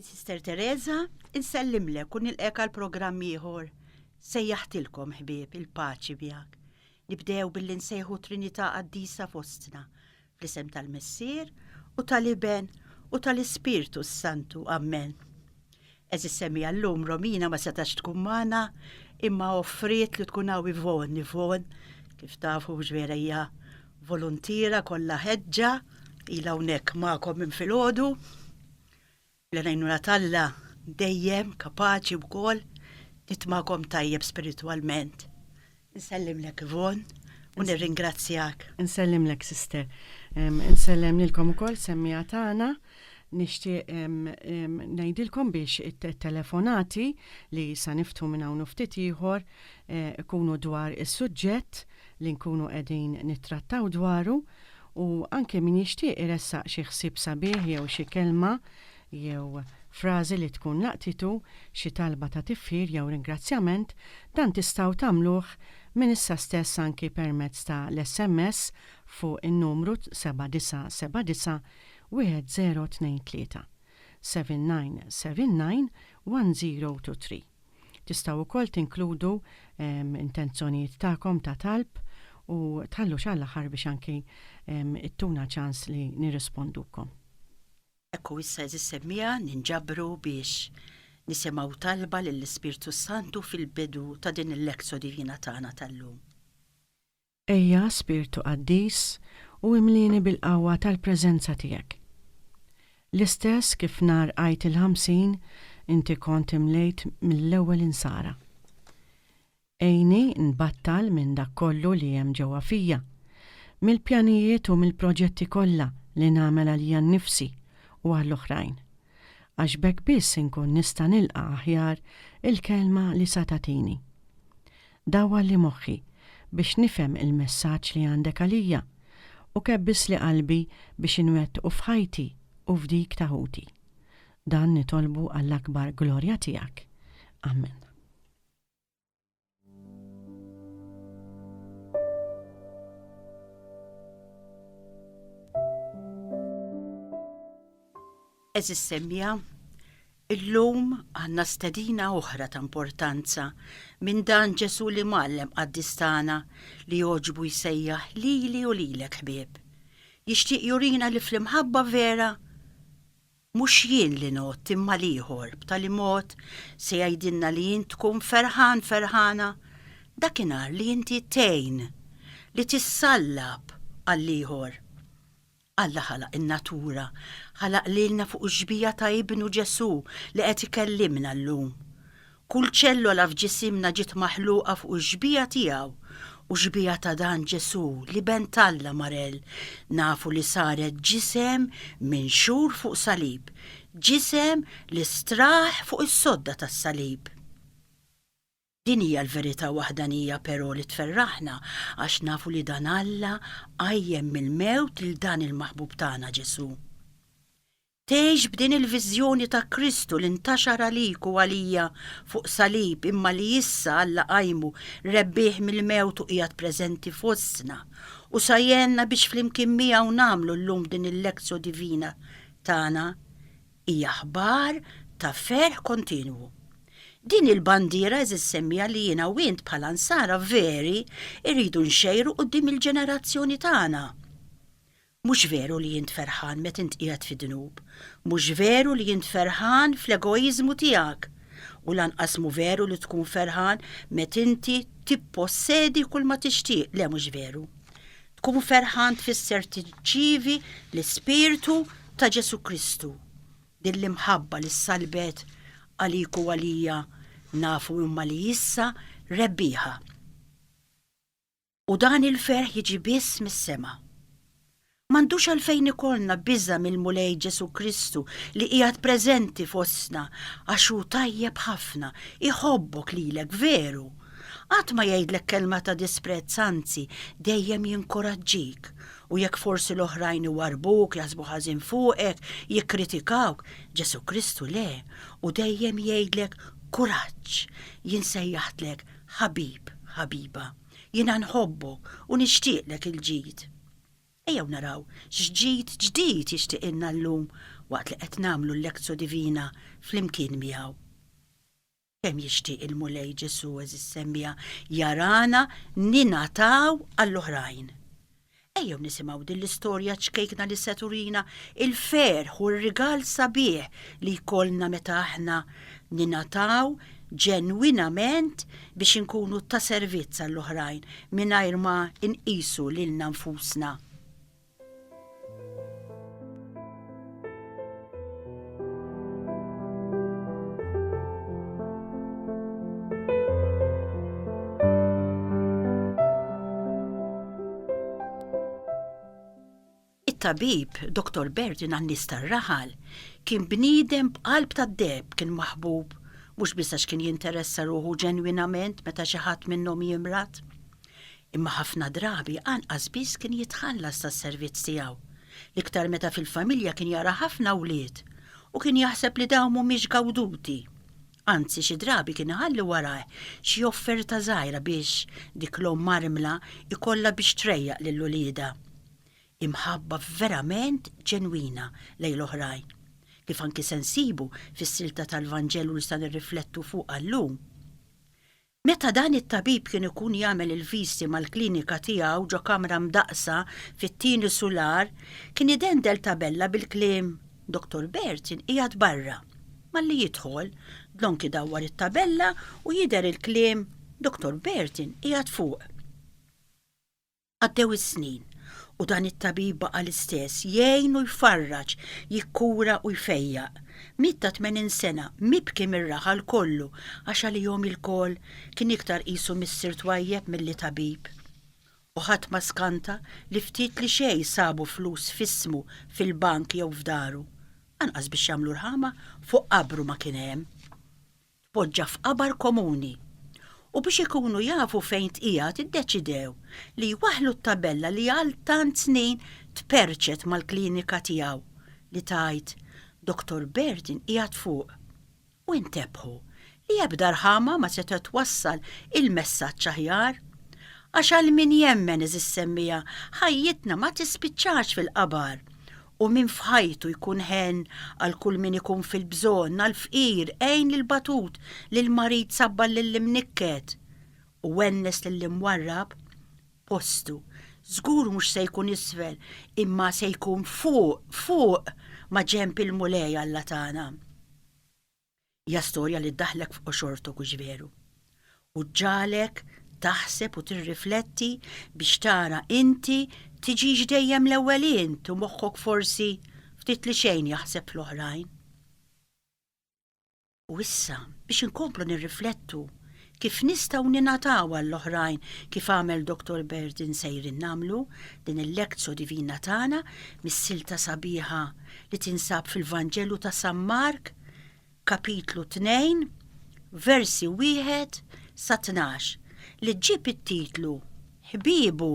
Sister Teresa, insellimlek u nilqek għal programm ieħor. Sejjaħtilkom ħbieb il-paċi bijak. Nibdew billi nsejħu Trinità qaddisa fostna, fl-isem tal-Missier u tal-Iben u tal-Ispirtu Santu. Amen. Eżis semmi għallum Romina ma setax tkun magħna, imma offriet li tkun hawn Ivon, kif tafu ġvera hija volontira kollha ħeġġa, ilha hawnhekk magħkom minn filgħodu. L-għajnuna Talla dejjem kapaċi wkoll nitmakom tajjeb spiritualment. Nsellimlek Ivon u nirringrazzjak. Nsellimlek sister. Nsellem lilkom ukoll semmija tagħna. Nixtieq ngħidilkom biex it-telefonati li sa niftu minn hawn ftit ieħor ikunu dwar is-suġġett li nkunu qegħdin nittrattaw dwaru u anke min jixtieq iressaq xi ħsieb sabiħ jew xi kelma jew frażi li tkun laqtitu xi talba ta' tifħir jew ringrazzjament, dan tistgħu tagħmluh minn issa stess anki permezz ta' l-SMS fuq in-numru 7979 1023 7979 1023. Tistgħu wkoll tinkludu intenzjonijiet tagħkom ta' talb u tħallu x'all-aħħar biex anki ittuna ċans li nirrispondukom. Ekku issa semmija ninġabru biex nisimgħu talba lill-Ispirtu Santu fil-bidu ta' din il-lezzjo divina tagħna tal-lum. Ejja Spiritu Qaddis u imlini bil-qawwa tal-preżenza tiegħek. L-istess kif nhar Għid il-50 inti kont imlejt mill-ewwel insara. Ejni nbattal minn dak kollu li hemm ġewwa fija, mill-pjanijiet u mill-proġetti kollha li nagħmel għalija nnifsi u għall-oħrajn, għax bekk biss inkun nista' nilqa' aħjar il-kelma li sa tagħtini. Dawwa li moħħi biex nifhem il-messaġġ li għandek għalija u kebbis li qalbi biex inwettqu f'ħajti u f'dik ta' ħuti. Dan nitolbu għall-akbar glorja tiegħek. Amen. Eżis semmija, illum għandna stedina oħra ta' importanza minn dan Ġesu li mgħallem qaddistana li joġbu jsejjaħ lili u lilek ħbieb. Jixtieq jurina li fl-imħabba vera mhux jien li not imma liħor b'tali mod se jgħidilna li jien tkun ferħana dakinhar li inti tgħin li tissallab għall-ieħor. Alla ħalaq in-natura, ħalaq lilna fuq ġbija ta' ibnu Ġesu li qed ikellimna llum. Kull ċellola f'ġisimna ġiet maħluqa fuq ġbija tiegħu u ġbija ta' dan Ġesu li ben Talla marel nafu li saret ġisem minn xhur fuq salib, ġisem li straħ fuq is-sodda tas-salib. Din hija l-verità waħdanija però li tferraħna għax nafu li dan Alla għajjem mill-mewt lil dan il-maħbub tagħna Ġesu. Tgħix b'din il-viżjoni ta' Kristu li ntaxar għalik u għalija fuq salib imma li issa Alla qajmu rebbieħ mill-mewt u qiegħed preżenti fostna u sajjenna biex flimkien miegħu nagħmlu llum din il-lezzjo divina tagħna hija aħbar ta' ferħ kontinwu. Din il-bandiera eżis semmija li jiena u int bħala nsara veri irridu nxejru quddiem il-ġenerazzjoni tagħna. Mhux veru li jint ferħan meta int qiegħed fid-dnub, mhux veru li jint ferħan fl-egoiżmu tiegħek u lanqas mhu veru li tkun ferħan meta inti tippossedi kull ma tixtieq, le mhux veru. Tkun ferħan tfisser tirċievi l-Ispirtu ta' Ġesu Kristu, din l-imħabba li salbet għalik u għalija nafu imma li issa rebbieħa. U dan il-ferħ jiġi biss mis-sema. M'għandux għalfejn ikollna biża mill-mulej Ġesu Kristu li qiegħed preżenti fostna għax hu tajjeb ħafna, iħobbok lilek veru. Qatt ma jgħidlek kelma ta' disprezz, anzi dejjem jinkoraġġik u jekk forsi l-oħrajn iwarbuk, jaħsbu ħażin fuqek, jikkritikawk, Ġesu Kristu le u dejjem jgħidlek kuraġġ, jinsejjaħtlek ħabib, ħabiba, jiena nħobbok u nixtieqlek il-ġid. Ejjew naraw x'ġid ġdid jixtieqilna llum waqt li qed nagħmlu l-lezzjo divina flimkien miegħu. Kemm jixtieq il-mulej Ġesu eżis semmija jarana ninataw għall-oħrajn. Ejjew nisimgħu din l-istorja ċkejkna li se turina il-ferħ u r-rigal sabiħ li jkollna meta aħna ninataw ġenwinament biex inkunu ta' servizz għall-oħrajn mingħajr ma inqisu lilna nfusna. It-tabib Dr. Bertin Annis tar-Raħal kien bniedem b'qalb tad-deb, kien maħbub mhux biss għax kien jinteressa ruħu ġenwinament meta xi ħadd minnhom jimrat. Imma ħafna drabi anqas biss kien jitħallas tas-servizz tiegħu. L-iktar meta fil-familja kien jara ħafna wlied u kien jaħseb li dawn mhumiex gawduti. Anzi xi drabi kien iħalli warah xi offerta żgħira biex dik l-omm marmla ikollha biex trejjaq lill-ulieda. Imħabba verament ġenwina lejn l-oħrajn, kif anki se nsibu fis-silta tal-Vanġelu li se nirriflettu fuq llum. Meta dan it-tabib kien ikun jagħmel il-visti mal-klinika tiegħu ġo kamra mdaqsa fit-tieni sular, kien idendel tabella bil-kliem Dr. Bertin qiegħed barra. Malli jidħol, dlonki dawwar it-tabella u jidher il-kliem Dr. Bertin qiegħed fuq. Għaddew is-snin u dan it-tabib baqa l-istess, jgħin u jfarraġ, jikkura u jfejjaq. Mitta 80 sena, mibki mir-raħal kollu, għax għalihom il-koll kien iktar qisu missier twajjeb milli tabib. U ħadd ma skanta li ftit li xejn sabu flus f'ismu fil-bank jew f'daru. Anqas biex jagħmlu rħama fuq qabru ma kien hemm. Poġġa f'qabar komuni. U biex ikunu jafu fejn tqiegħed iddeċidew li jwaħħlu t-tabella li għal tant snin tperċet mal-klinika tiegħu li tajt Dr. Bertin qiegħed fuq. U intebħu li ebda rħama ma seta twassal il-messaġġ aħjar għax għal min jemmen eżis semmija ħajjitna ma tispiċċax fil-qabar u min fħajtu jkun ħen għal kull min ikun fil-bżonn, għal fqir, għejn lil-batut, lil-marid sabba lil-imnikket u wennes lil-imwarrab, postu, żgur mhux se jkun isfel, imma se jkun fuq ma ġemp il-mulej Alla tagħna. Hija storja li ddaħlek f'qoxortok u veru. U ġalek taħseb u tirrifletti biex tara inti tiġix dejjem l-ewwelin u moħħok forsi ftit li xejn jaħseb l-oħrajn. U issa biex inkomplu nirriflettu kif nistgħu ninataw għall-oħrajn kif għamel Dr. Bertin sejrin namlu din il-lezzju divina tagħna mis-silta sabiħa li tinsab fil-Vanġelu ta' San Mark, kapitlu 2, versi 1 sa 12 li ġib it-titlu Ħbiebu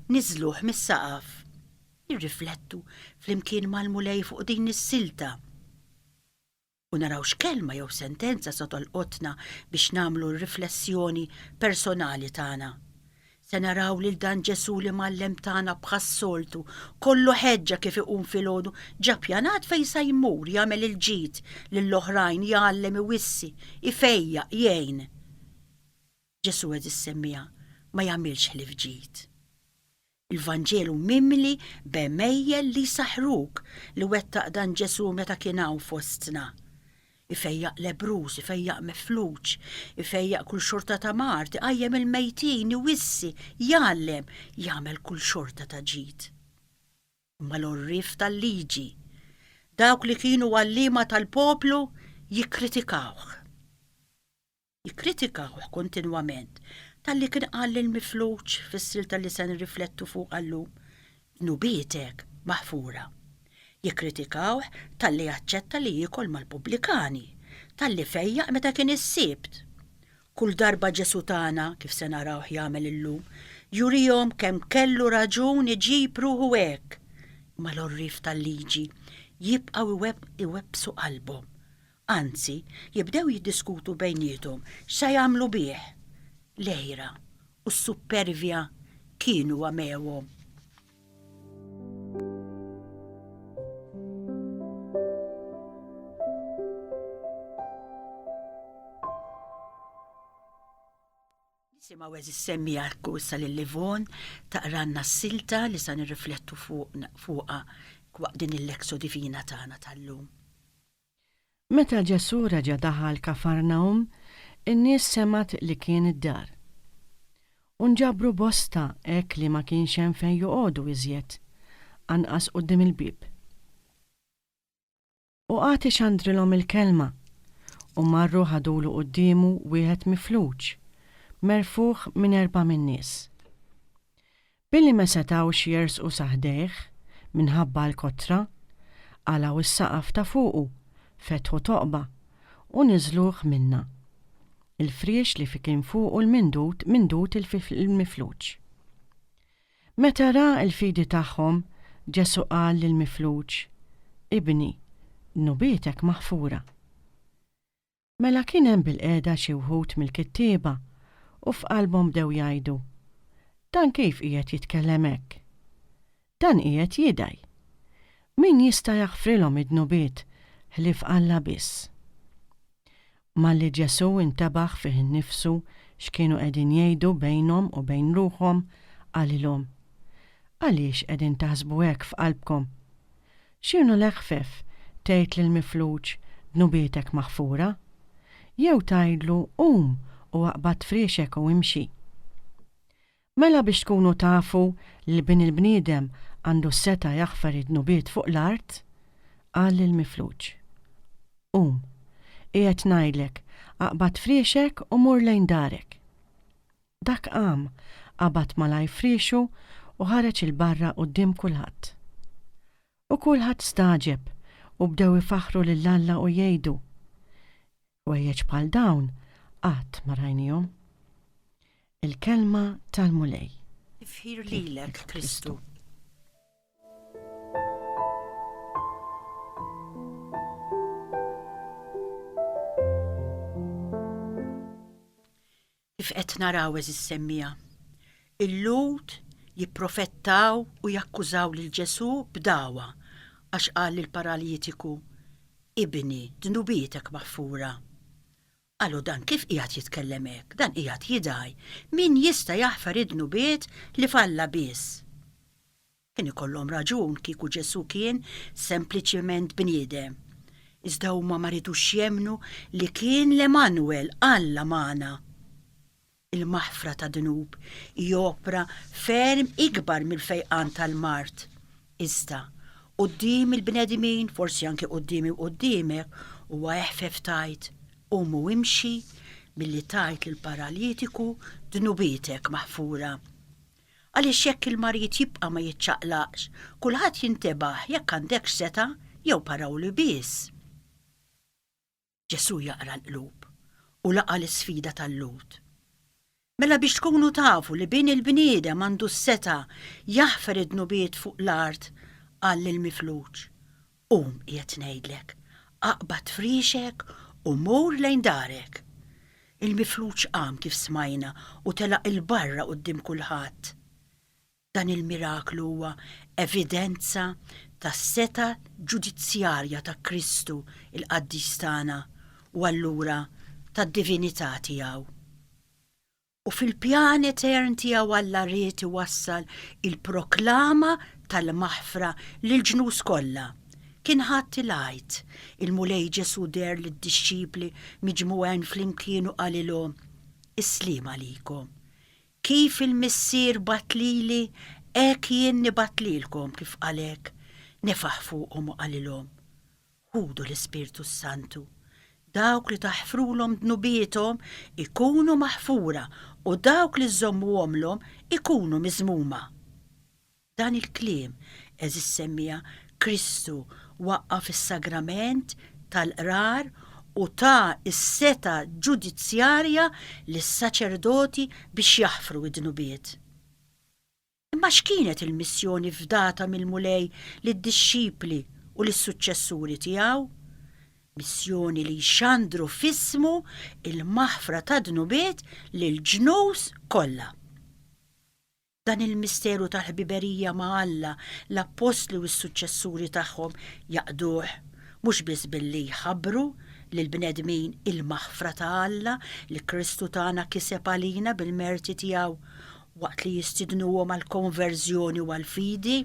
niżluh mis-saqaf. Nirriflettu flimkien mal-mulej fuq din is-silta. U naraw x'kelma jew sentenza sotolqotna biex nagħmlu r-riflessjoni personali tagħna. Se naraw lil dan Ġesu li mallem tagħna bħas-soltu, kollu ħeġġa kif iqum filgħodu, ġappjanat fejn se jmur jagħmel il-ġid lill-oħrajn jgħallem iwissi, ifejjaq, jgħin. Ġesu qed issemmija ma jagħmilx ħlief ġid. Il-Vanġelu mimli b'emmejjel li saħruk li wettaq dan Ġesu meta kien hawn fostna. Ifejjaq lebrus, ifejjaq mefluċ, ifejjaq kull xorta ta' mart, iqajjem il-mejtin, iwissi, jgħallem, jagħmel kull xorta ta' ġid. Imma l-orrif tal-liġi, dawk li kienu għallima tal-poplu jikkritikawh. Jikkritikawh kontinwament tal-li kien qal il-mifluċ fis-silta li se nirriflettu fuq llum. Nubietek maħfura. Jikkritikawh tal-li jaċċetta li jiekol mal-pubblikani, tal-li fejjaq meta kien is-sibt. Kull darba Ġesu tagħna kif se narawh jagħmel illum, jurihom kemm kellu raġun iġib ruħu hekk. Ma l-orrif tal-liġi jibqgħu iwebbsu qalbhom. Anzi, jibdew jiddiskutu bejniethom x'se jagħmlu bih. L-ejra u s-supervja kienu għamewhom. Simaw eżis semmija kursa l-Livon taqranna s-silta li sa nirriflettu fuqa waqt din il-lekso divina tagħna tal-lum. Meta Ġesu reġa' daħal Kafarnaum, in-nies semat li kien id-dar. Unġabru bosta hekk li ma kienx hemm fejn joqogħdu iżjed, anqas quddiem il-bib. U għati xandrilhom il-kelma u marru ħadulu quddiemu wieħed mifluġ, merfuħ minn 4 min-nies. Billi ma setawx jersqu saħdejh minħabba l-kotra, għalaw is-saqaf ta' fuqu, fetħu toqba u niżluh minna. Il-friex li fi kien fuqu l-mindut il-mifluġ. Meta ra l-fidi tagħhom, Ġesu qal lill-mifluġ: Ibni, nubietek maħfura. Mela kien hemm bil-qiegħda xi wħud mill-kittieba u f'qalbhom bdew jgħidu: Dan kif qiegħed jitkellem hekk? Dan qiegħed jidaj. Min jista' jaħfrilhom id-nubiet ħlief Alla biss. Malli Ġesu intabaħ fih innifsu x'kienu qegħdin jgħidu bejnhom u bejn ruħhom, qalilhom: Għaliex qegħdin taħsbu hekk f'qalbkom? X'inhu l-eħfef tgħid lill-mifluġ dnubietek maħfura? Jew tgħidlu qum u aqbad friexek u imxi. Mela biex tkunu tafu li bin il-bniedem għandu seta jaħfar id-nubiet fuq l-art, qal lill-mifluġ: Qum, qiegħed ngħidlek, aqbad friexek u mur lejn darek. Dak qam, qabad malaj friexu u ħareġ il-barra quddiem kulħadd. U kulħadd staġeb u bdew ifaħru lil Alla u jgħidu: Wejjeġ bħal dawn qatt ma rajnihom. Il-kelma tal-Mulej. Ifħir lilek, Kristu. Kif qed naraw eżis semmija, il-Lud jipprofettaw u jakkużaw lil Ġesu b'dawwa għax qal lill-paralitiku: Ibni, dnubietek maħfura. Qalu dan kif qiegħed jitkellem hekk, dan qiegħed jidaj, min jista' jaħfar id-dnubiet li falla biss. Kien ikollhom raġun kieku Ġesu kien sempliċement bniedem. Iżda huma ma ridux jemmnu li kien l-Emanuel, Alla magħna. Il-maħfra ta' dnub jopra ferm ikbar mill-fejqan tal-mart. Iżda, quddiem il-bnedmin, forsi anke qudiemi u qudiemek, huwa eħfef tajt: Qumu imxi, milli tajt lill-paralitiku dnubietek maħfura. Għaliex jekk il-marit jibqa' ma jiċċaqlaqx, kulħadd jintebaħ jekk għandekx seta jew parawli biss. Ġesu jaqra l-qlub u laqa l-isfida tal-Lud. Mela biex tkunu tafu li bejn il-bniedem għandu s-seta jaħfer id-dnubiet fuq l-art, qal lill-mifluġ: Qum qiegħed ngħidlek, aqbad friexek u mur lejn darek. Il-mifluġ qam kif smajna u telaq il-barra quddiem kulħadd. Dan il-miraklu huwa evidenza tas-seta ġudizzjarja ta' Kristu il-Qaddis tagħna u allura tad-divinità tiegħu. U fil-pjan etern tiegħu Alla ried iwassal il-proklama tal-maħfra lill-ġnus kollha. Kien ħadd il-għajt, il-Mulej Ġesu der lid-dixxipli miġmugħin flimkien u qalilhom: Islim għalikom. Kif il-missier batlili, hekk jien nibatlilkom kif qalek. Nefaħ fuqhom u qalilhom: Ħudu l-Ispirtu Santu. Dawk li taħfrulhom dnubietom ikunu maħfura u dawk li żommuhomlhom ikunu miżmuma. Dan il-kliem eżis semmija Kristu waqqaf is-sagrament tal-qrar u ta' is-seta ġudizzjarja lis-saċerdoti biex jaħfru id-dnubiet. Imma x'kienet il-missjoni fdata mill-Mulej lid-dixxipli u lis-suċċessuri tiegħu? Missjoni li jxandru f'ismu il-maħfra ta' dnubiet lill-ġnus kollha. Dan il-misteru tal-ħbiberija ma' Alla l-apostli u s-suċċessuri tagħhom jaqduh mhux biss billi jħabbru lill-bnedmin il-maħfra ta' Alla li Kristu tagħna kiseb għalina bil-merti tiegħu waqt li jistidnuhom għall-konverżjoni u għall-fidi,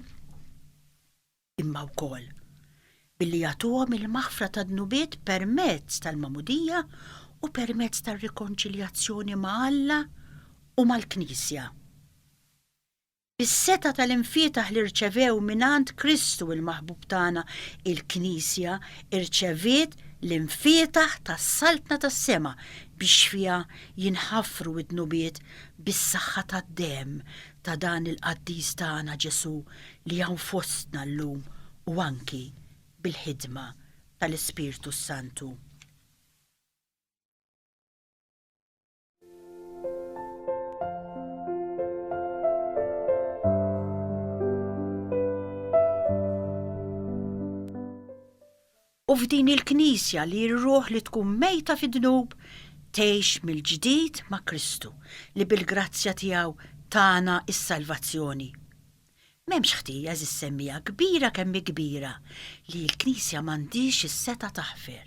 imma wkoll billi jagħtuhom il-maħfra ta' dnubiet permezz tal-magħmudija u permezz tar-rikonċiljazzjoni ma' Alla u mal-Knisja. Bis-seta tal-infietaħ li rċevew mingħand Kristu il-maħbub tagħna, il-Knisja irċeviet l-infietaħ tas-saltna tas-sema biex fiha jinħaffru id-dnubiet bis-saħħa tad-demm ta' dan il-Qaddiż tagħna Ġesu li hawn fostna llum u anki bil-ħidma tal-Ispirtu Santu. U f'din il-Knisja li r-ruħ li tkun mejta fid-dnub tgħix mill-ġdid ma' Kristu li bil-grazzja tiegħu tagħna is-salvazzjoni. M'hemmx ħtija semmija kbira kemm kbira li l-Knisja m'għandix is-seta taħfer.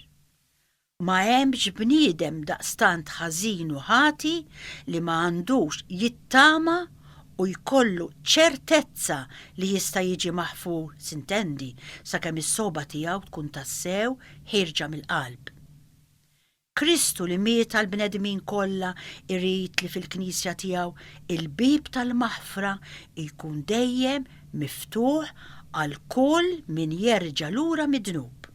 Ma hemmx bniedem daqstant ħażin u ħati li ma għandux jittama u jkollu ċertezza li jista' jiġi maħfur sintendi sakemm is-soba tiegħu tkun tassew ħirġa mill-qalb. Kristu li miet għall-bnedmin kollha irid li fil-Knisja tiegħu il-bib tal-maħfra jkun dejjem miftuħ għal kull min jerġa' lura mid-dnub.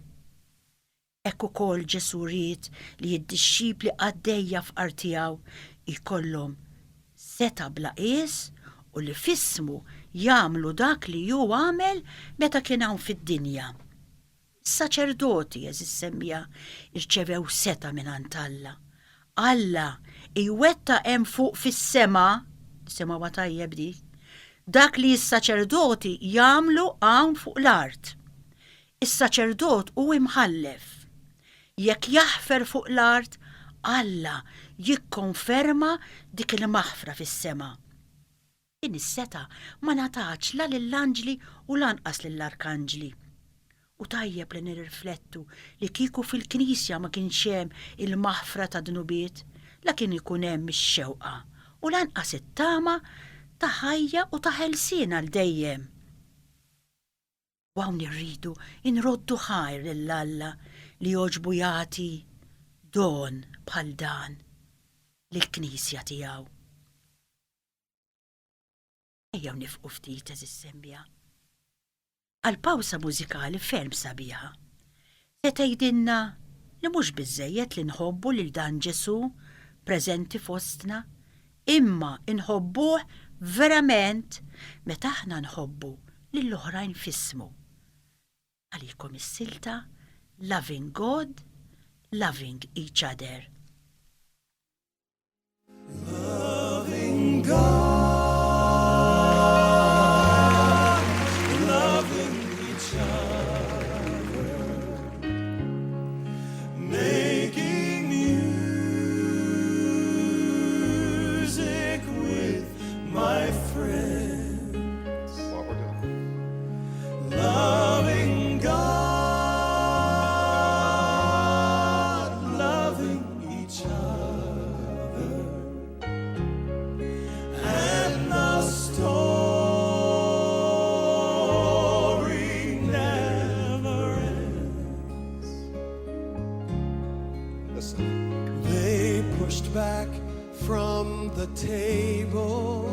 Hekk ukoll Ġesu ried li d-dixxipli għaddejja f'qar tiegħu jkollhom seta' bla qies u li f'ismu jagħmlu dak li hu għamel meta kien hawn fid-dinja. Is-saċerdoti semmija irċevew seta' mingħand Alla. Alla iwetta hemm fuq fis-sema, semgħuha tajjeb dik, dak li s-saċerdoti jagħmlu hawn fuq l-art. Is-saċerdot hu imħallef. Jekk jaħfer fuq l-art, Alla jikkonferma dik il-maħfra fis-sema. Din is-seta ma natax la lill-anġli u lanqas lill-arkanġli. U tajjeb li nirriflettu li kieku fil-Knisja ma kienx hemm il-maħfra ta' dnubiet, la kien ikun hemm ix-xewqa u lanqas it-tama ta' ħajja u ta' ħelsien għal dejjem. U hawn irridu inroddu ħajr lill-Alla li jogħġbu jagħti don bħal dan lill-Knisja tiegħu. Ejjew nifqu ftit semmija. Għal-pawsa mużikali ferm sabiħa. Se tgħidilna li mhux biżżejjed li nħobbu lil dan Ġesu preżenti fostna, imma inħobbuh verament meta aħna nħobbu lill-oħrajn f'ismu. Għalikom is-silta Loving God, Loving Each Other. Loving God. They pushed back from the table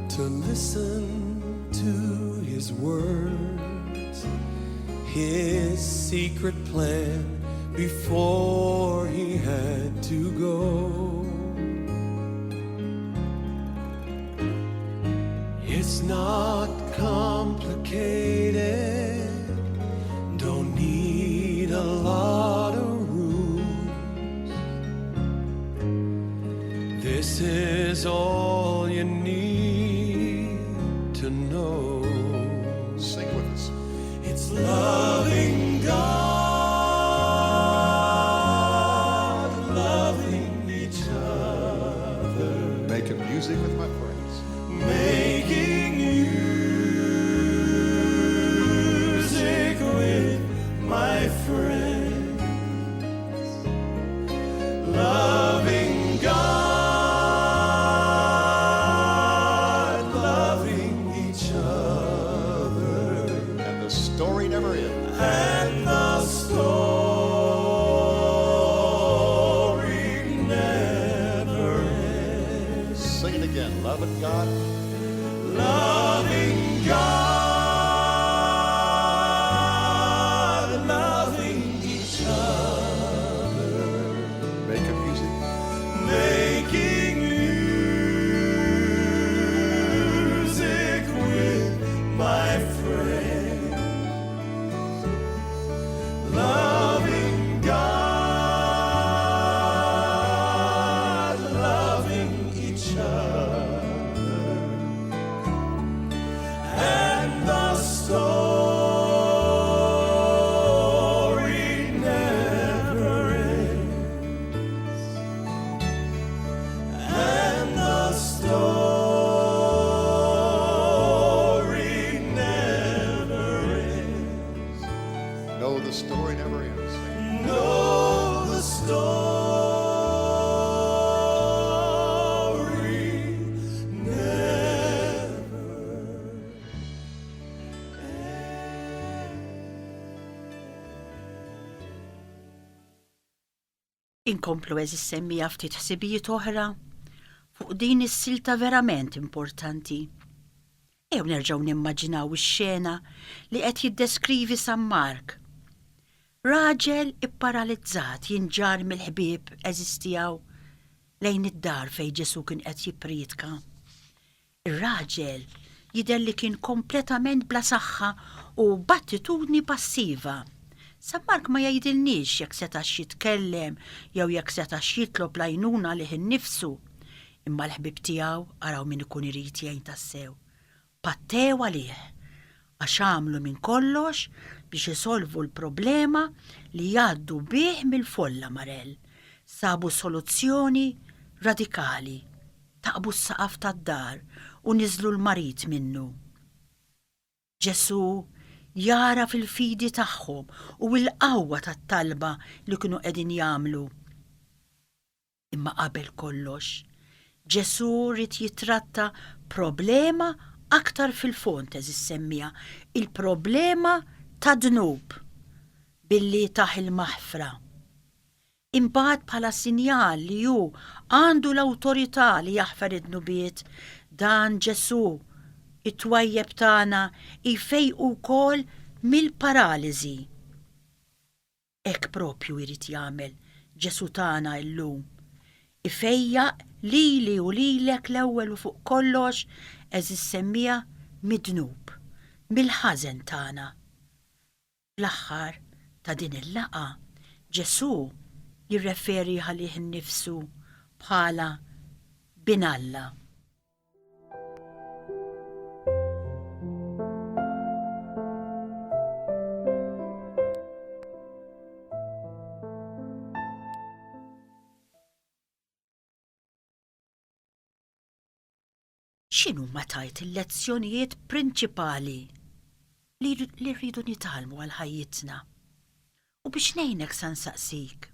to listen to his words, his secret plan before he had to go. It's not complicated, don't need a lot of this is all you need to know. Sing with us. It's loving God, loving each other, Making music with my friends. making music with my friend. and again. Loving God. Loving God, loving each other, Making music. making music with my friends. Loving God, loving each other, and the story never ends. And the story never ends. No, the story never ends. No, the story never Inkomplu eżis semmija ftit ħsibijiet oħra fuq din is-silta verament importanti. Ew nerġgħu nimmaġinaw ix-xena li qed jiddeskrivi San Mark. Raġel ipparalizzat jinġar mill-ħbieb eżis tiegħu lejn id-dar fejn Ġesu kien qed jippriedka. Ir-raġel jidher li kien kompletament bla saħħa u b'attitudni passiva. San Mark ma jgħidilniex jekk setax jitkellem jew jekk setax jitlob l-għajnuna lih innifsu, imma l-ħbib tiegħu araw min ikun irid jgħin tassew. Pattew għalih għax għamlu minn kollox biex isolvu l-problema li jgħaddu bih mill-folla Marell. Sabu soluzzjoni radikali, taqbu s-saqaf tad-dar u niżlu l-marit minnu. Ġesu jara fil-fidi tagħhom u l-qawwa tat-talba li kienu qegħdin jagħmlu. Imma qabel kollox, Ġesu rid jitratta problema aktar fil-fond eżis semmija, il-problema ta' dnub billi taħ il-maħfra. Imbagħad bħala sinjal li hu għandu l-awtorità li jaħfer id-dnubiet, dan Ġesu it-twajjeb tagħna jfejqu wkoll mill-paraliżi. Hekk propju jrid jagħmel Ġesu tagħna llum. Ifejjaq lili u lilek l-ewwel u fuq kollox eżis semmija mid-dnub, mill-ħażen tagħna. Fl-aħħar ta' din il-laqa Ġesu jirreferi għalih innifsu bħala bin Alla. X'inhu ma tajt il-lezzjonijiet prinċipali li rridu nitalmu għal ħajjitna? U biex ngħinek sa nsaqsik.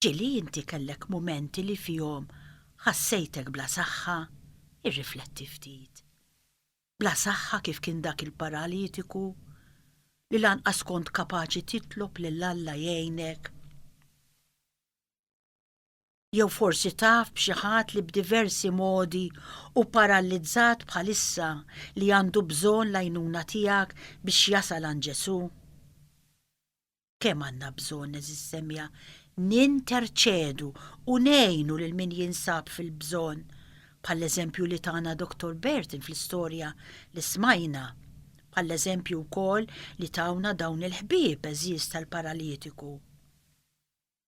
Ġieli inti kellek mumenti li fihom ħassejtek bla saħħa, irrifletti ftit. Bla saħħa kif kien dak il-paralitiku li lanqas kont kapaċi titlob lil Alla jgħinek. Jew forsi taf b'xi ħadd li b'diversi modi u paralizzat bħalissa li għandu bżonn l-għajnuna tiegħek biex jasal għand Ġesu. Kemm għandna bżonn eżis semmija ninterċedu u ngħinu lil min jinsab fil-bżonn, bħall-eżempju li tagħna Dr. Burton fl-istorja li smajna, bħall-eżempju wkoll li tawna dawn il-ħbieb eżis tal-paralitiku.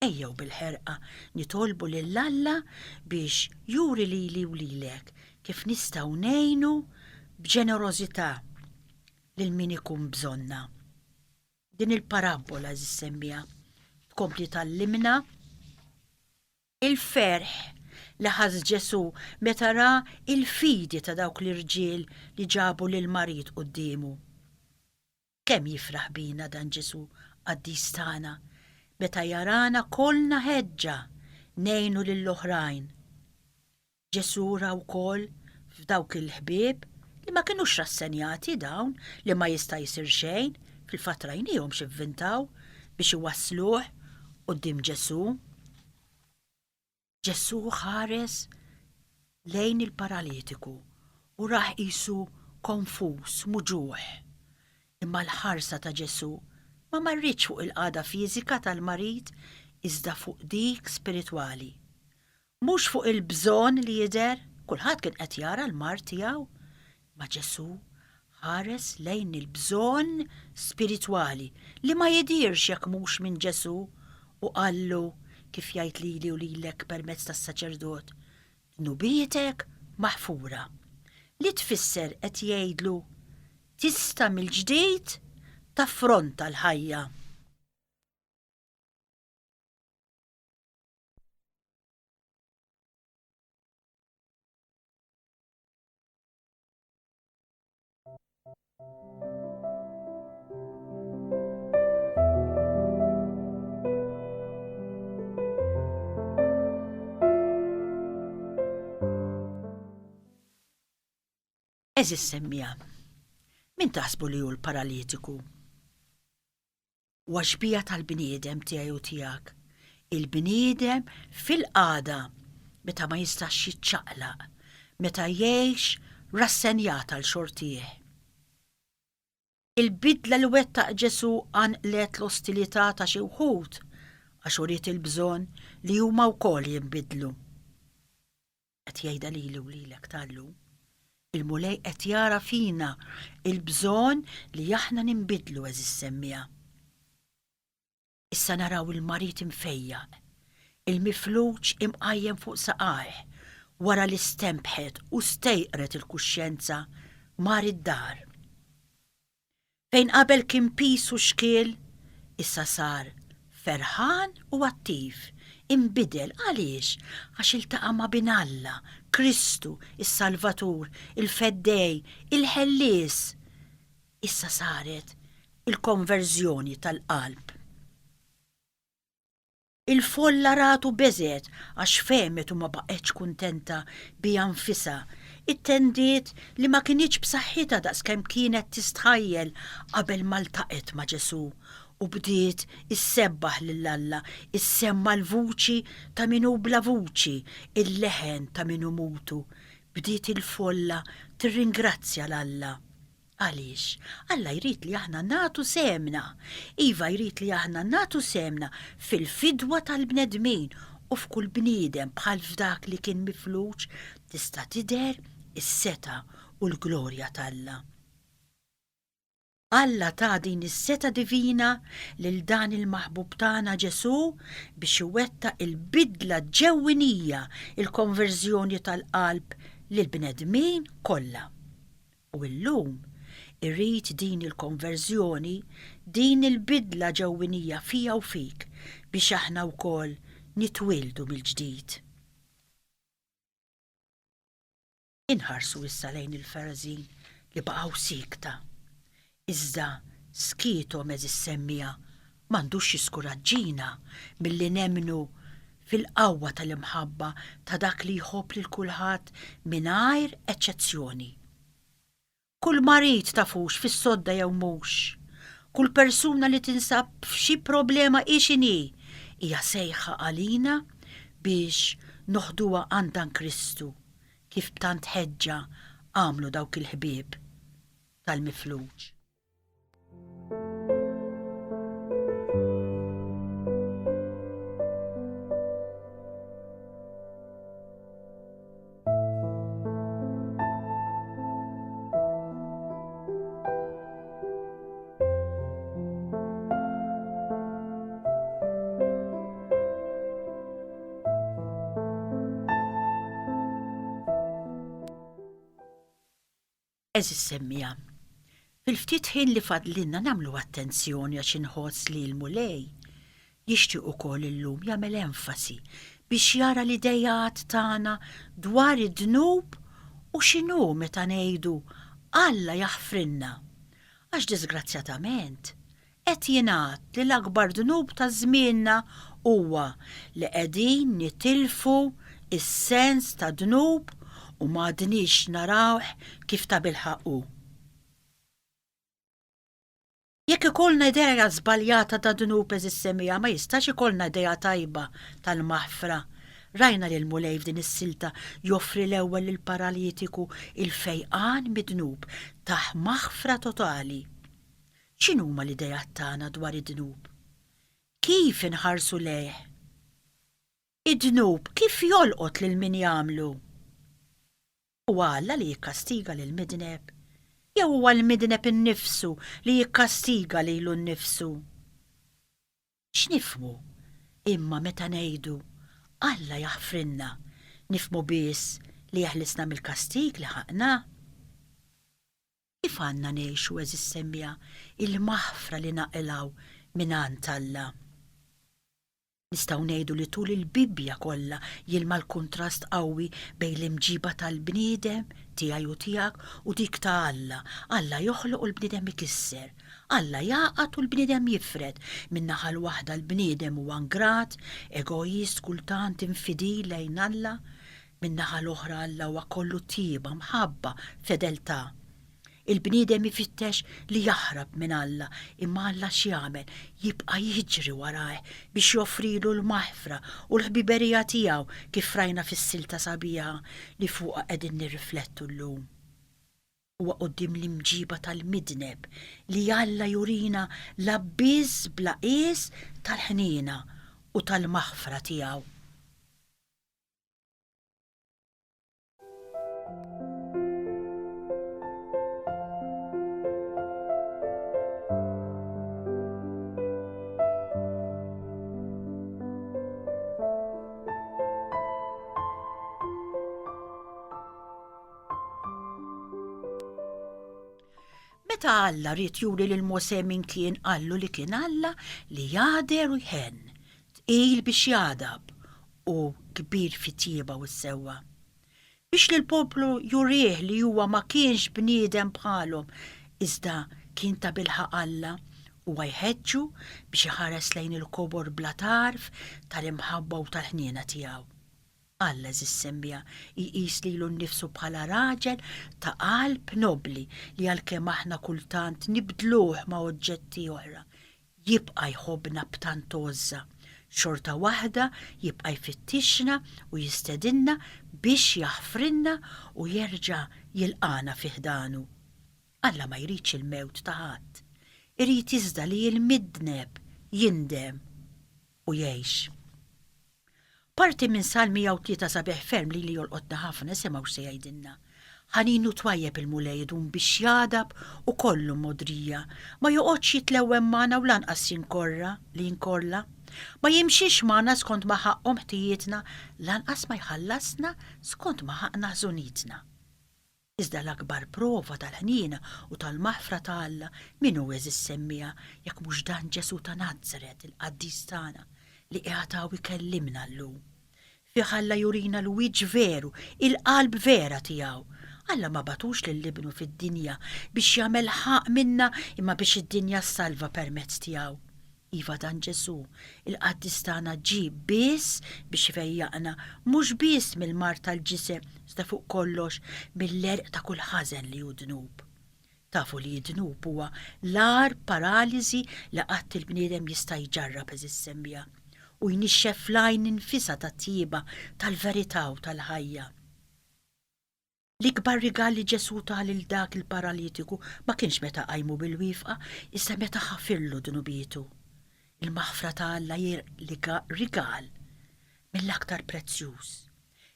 Ejjew bil-ħerqa nitolbu lil Alla biex juri lili u lilek kif nistgħu ngħinu b'ġenerożità lil min ikun bżonna. Din il-parabola eżis semmija tkompli tallimna il-ferħ li ħaż Ġesu meta ra il-fidi ta' dawk l-irġiel li ġabu lil marit qudiemu. Kemm jifraħ bina dan Ġesu qaddis tagħna meta jarana kollna ħeġġa ngħinu lill-oħrajn. Ġesu ra wkoll f'dawk il-ħbieb li ma kinux rassenjati dawn li ma jista' jsir xejn fil-fatt rajniehom x'ivvintaw biex iwassluh quddiem Ġesu. Ġesu ħares lejn il-paralitiku u raħ qisu konfus, muġuħ. Imma l-ħarsa ta' Ġesu ma marritx fuq il-qada fiżika tal-marid iżda fuq dik spiritwali. Mhux fuq il-bżonn li jidher, kulħadd kien qed jara l-mart tiegħu, ma Ġesu ħares lejn il-bżonn spiritwali li ma jidirx jekk mhux minn Ġesu u qallu kif jgħid lili u lilek permezz tas-saċerdot, nubietek maħfura. Li tfisser qed jgħidlu tista' mill-ġdid taffronta l-ħajja. Eżis semmija, min taħsbu li hu l-paralitiku? Waxbija tal-bniedem tiegħi u tiegħek. Il-bniedem fil-qada meta ma jistax jiċċaqlaq, meta jgħix rassenjat għal xortih. Il-bidla li wettaq Ġesu għanqlet l-ostilità ta' xi wħud għax uriet il-bżonn li huma wkoll jinbidlu. Qed jgħidha lili u lilek tallu. Il-mulej qed jara fina il-bżonn li aħna ninbidlu eżis semmija. Issa naraw il-marit imfejjaq, il-mifluġ imqajjem fuq saqajh, wara li stempħet u stejqret il-kuxjenza mar id-dar. Fejn qabel kien pis u xkiel, issa sar ferħan u attiv, imbidel għaliex għax iltaqa' ma' bin Alla, Kristu, is-Salvatur, il-Feddej, il-Ħellies. Issa saret il-konverżjoni tal-qalb. Il-folla ratu beżet għax femet u ma baqgħetx kuntenta bija nfisha. Ittendiet li ma kienx b'saħħitha daqskemm kienet tistħajjel qabel ma ltaqet ma' Ġesu u bdiet issebbaħ lil Alla, issemma l-vuċi ta' minu bla vuċi, il-leħen ta' minu mutu. Bdiet il-folla tirringrazzja l-Alla. Għaliex? Alla jrid li aħna nagħtu semna. Iva jrid li aħna nagħtu semna fil-fidwa tal-bnedmin u f'kull bniedem bħal f'dak li kien mifluġ tista' tidher is-seta u l-glorja tal-Alla. Alla ta' din is-seta divina lil dan il-maħbub tagħna Ġesu biex iwettaq il-bidla ġewwinija, il-konverżjoni tal-qalb lil bnedmin kollha. U llum irrid din il-konverżjoni, din il-bidla ġewwinija fija u fik biex aħna wkoll nitwildu mill-ġdid. Inħarsu issa lejn il-Farażin li baqgħu sikta. Iżda skietom eżis semmija m'għandux jiskuraġġina milli nemmnu fil-qawwa tal-imħabba ta' dak li jħobb lil kulħadd mingħajr eċċezzjoni. Kull marit tafux fis-sodda jew mhux, kull persuna li tinsab f'xi problema x'inhi hija sejħa għalina biex noħduha għandan Kristu kif b'tant ħeġġa għamlu dawk il-ħbieb tal-mifluġ. Eżis semmija, fil-ftit ħin li fadlinna nagħmlu attenzjoni għax inħoss li l-mulej jixtieq ukoll illum jagħmel enfasi biex jara l-idejat tagħna dwar id-dnub u x'inhu meta ngħidu Alla jaħfrinna. Għax disgrazzjatament qed jingħad li l-akbar dnub ta' żmienna huwa li qegħdin nitilfu is-sens ta' dnub u m'għadniex narawh kif ta' bilħaqu. Jekk ikollna idea żbaljata ta' dnub eżis semmija ma jistax ikollna idea tajba tal-maħfra Rajna li l-mulej f'din is-silta joffri l-ewwel lill-paralitiku il-fejqan mid-dnub taħ maħfra totali. X'inhuma l-idejat tagħna dwar id-dnub? Kif inħarsu lejh? Id-dnub kif jolqot lil min jagħmlu? Huwa Alla li jikkastiga lil midneb? Jew huwa l-midneb innifsu li jikkastiga lilu nnifsu? X'nifhmu imma meta ngħidu Alla jaħfrinna, nifhmu biss li jeħlisna mill-kastig li ħaqna? Kif għandna ngħixu eżis semmija il-maħfra li naqilgħu mingħand Alla? Nistgħu ngħidu li tul il-Bibbja kollha jilma l-kuntrast qawwi bejn l-imġiba tal-bniedem tiegħi u tiegħek u dik ta' Alla. Alla joħloq u l-bniedem ikisser. Alla jaqgħad u l-bniedem jifred. Min-naħa l-waħda l-bniedem huwa ngrat, egoist, kultant infidil lejn Alla. Min-naħa l-oħra Alla huwa kollu tieba, mħabba, fedeltà. Il-bniedem ifittex li jaħrab minn Alla, imma Alla x'jagħmel jibqa' jiġri warajh biex joffrilu l-maħfra u l-ħbiberija tiegħu kif rajna fis-silta sabiħa li fuqha qegħdin nirriflettu llum. Huwa quddiem l-imġiba tal-midneb li Alla jurina l-abbiż bla qies tal-ħniena u tal-maħfra tiegħu. Meta Alla rrid juri lil Mosè min kien qallu li kien Alla li jader u jħenn, tqil biex jadab u kbir fit-tieba u s-sewwa. Biex li l-poplu jurih li huwa ma kienx bniedem bħalhom, iżda kien ta' bilħaq Alla u jħeġġu biex iħares lejn il-kobor bla tarf tal-imħabba u tal-ħniena tiegħu. Alla żissemmija jqis lilu nnifsu bħala raġel ta' qalb nobli li għalkemm aħna kultant nibdluh ma' oġġetti oħra. Jibqa' jħobbna b'tant għoża, xorta waħda jibqa' jfittixna u jistedinna biex jaħfrinna u jerġa' jilqana fi ħdanu. Alla ma jridx il-mewt ta' ħadd, irid iżda li l-midneb jindem u jgħix. Parti minn Salmi 103 sabiħ ferm li jolqotna ħafna semgħu se jgħidilna. Ħaninu twajjeb il-mulej dum biex jadab u kollu modrija, ma joqgħodx jitlewwem magħna u lanqas jinkorla. Ma jimxiex magħna skont ma ħaqhom ħtijietna, lanqas ma jħallasna skont ma ħaqna ħżunietna. Iżda l-akbar prova tal-ħniena u tal-maħfra ta' Alla min hu eżis semmija jekk mhux dan Ġesu ta' Nażaret il-Qaddiż tagħna li qiegħed ikellimna llum. Fih Alla jurina l-wiġġ veru, il-qalb vera tiegħu. Alla ma batux lill-ibnu fid-dinja biex jagħmel ħaq minna imma biex id-dinja ssalva permezz tiegħu. Iva dan Ġesu, il-Qaddiż tagħna ġie biss biex ifejjaqna mhux biss mill-mar tal-ġisem, iżda fuq kollox mill-erq ta' kull ħażen li hu dnub. Tafu li d-dnub huwa l-ar paraliżi li qatt il-bniedem jista' jġarrab eżis semmija u jnixxef fl-għajn infisa tat-tieba tal-verità u tal-ħajja. L-ikbar rigal li Ġesu ta' lil dak il-paralitiku ma kienx meta qajmu bil-wifqa, issa meta ħafirlu dnubietu. Il-maħfra ta' Alla rigal mill-aktar prezzjuż.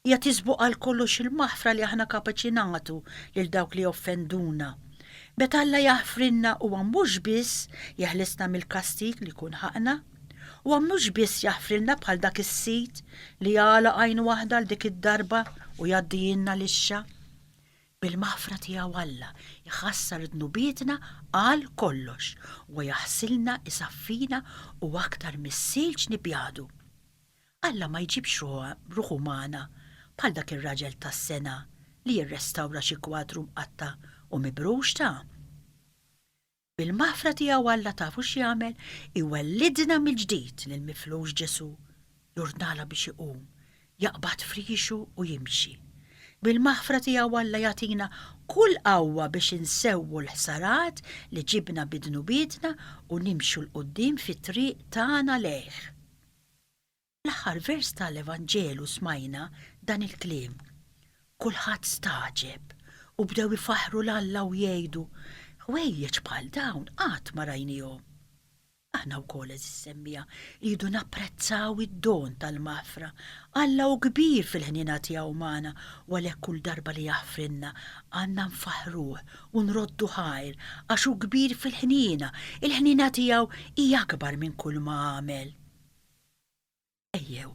Hija tisbuq għal kollox il-maħfra li aħna kapaċi nagħtu lil dawk li offenduna. Meta Alla jaħfrinna huwa mhux biss jeħlisna mill-kastig li kun ħaqna, huwa mhux biss jaħfrilna bħal dak is-sit li jagħlaq għajn waħda l dik id-darba u jgħaddijinna lixxa. Bil-maħfra tiegħu Alla jħassar dnubietna għal kollox u jaħsilna isaffina u aktar mis-silġ nibjadu. Alla ma jġibx ruħu magħna bħal dak ir-raġel tas-sena li jirrestawra xi kwadru mqatta' u mibrux ta'. Bil-maħfra tiegħu Alla tafu x'jagħmel iwellidna mill-ġdid lil miflux Ġesu, jurnala biex iqum, jaqbad frixu u jimxi. Bil-maħfra tiegħu Alla jagħtina kull qawwa biex insewwu l-ħsarat li ġibna bidnubietna u nimxu l-qudiem fit-triq tagħna lejh. L-aħħar vers tal-Evanġelu smajna dan il-kliem. Kulħadd staġeb u bdew ifaħru l-Alla u jgħidu, ħwejjeġ bħal dawn qatt ma rajnihom. Aħna wkoll semmija rridu napprezzaw id-don tal-mafra. Alla u kbir fil-ħnina tiegħu magħna u għalhekk kull darba li jaħfrinna għandna nfaħruh u nroddu ħajr għax hu kbir fil-ħnina. Il-ħnina tiegħu hija akbar minn kull ma għamel. Ejjew,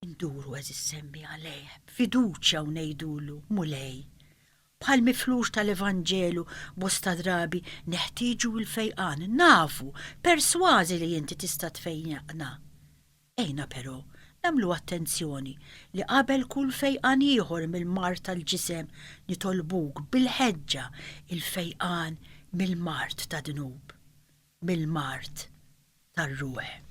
induru semmi għaleh, fiduċja u ngħidulu mulej. Bħal miflux tal-Evanġelu bosta drabi neħtieġu l-fejqan, nafu, persważi li inti tista' tfejjaqna. Ejna però nagħmlu attenzjoni li qabel kull fejqan ieħor mill-mart tal-ġisem nitolbuk bil-ħeġġa il-fejqan mill-mart ta' dnub, mill-mart tar-ruħ.